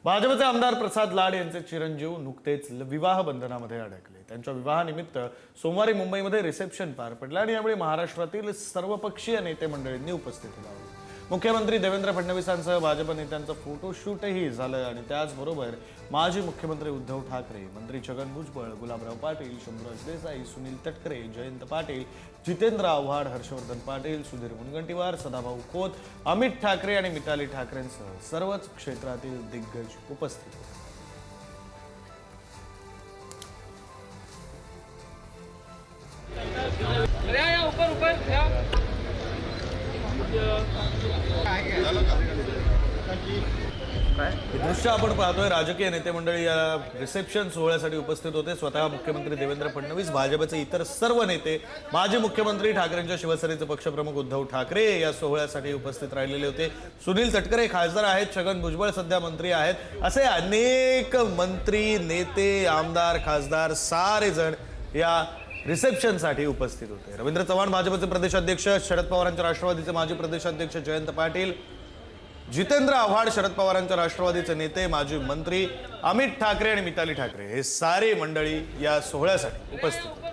भाजपचे आमदार प्रसाद लाड यांचे चिरंजीव नुकतेच विवाह बंधनामध्ये अडकले। त्यांच्या विवाहानिमित्त सोमवारी मुंबईमध्ये रिसेप्शन पार पडलं आणि यावेळी महाराष्ट्रातील सर्वपक्षीय नेते मंडळींनी उपस्थिती लावली। मुख्यमंत्री देवेंद्र फडणवीसांसह भाजप नेत्यांचं फोटोशूटही झालं आणि त्याचबरोबर माजी मुख्यमंत्री उद्धव ठाकरे, मंत्री छगन भुजबळ, गुलाबराव पाटील, शंभूराज देसाई, सुनील तटकरे, जयंत पाटील, जितेंद्र आव्हाड, हर्षवर्धन पाटील, सुधीर मुनगंटीवार, सदाभाऊ खोत, अमित ठाकरे आणि मिताली ठाकरेंसह सर्वच क्षेत्रातील दिग्गज उपस्थित होते। हे दृश्य आपण पाहतोय। राजकीय नेते मंडळी या रिसेप्शन सोहळ्यासाठी उपस्थित होते। स्वतः मुख्यमंत्री देवेंद्र फडणवीस, भाजपचे इतर सर्व नेते, माजी मुख्यमंत्री ठाकरेंच्या शिवसेनेचे पक्षप्रमुख उद्धव ठाकरे या सोहळ्यासाठी उपस्थित राहिलेले होते। सुनील तटकरे खासदार आहेत, छगन भुजबळ सध्या मंत्री आहेत, असे अनेक मंत्री, नेते, आमदार, खासदार सारे जण या रिसेप्शनसाठी उपस्थित होते। रवींद्र चव्हाण भाजपचे प्रदेशाध्यक्ष, शरद पवारांच्या राष्ट्रवादीचे माजी प्रदेशाध्यक्ष जयंत पाटील, जितेंद्र आव्हाड, शरद पवारांच्या राष्ट्रवादीचे नेते, माजी मंत्री अमित ठाकरे आणि मिताली ठाकरे हे सारे मंडळी या सोहळ्यासाठी उपस्थित होते।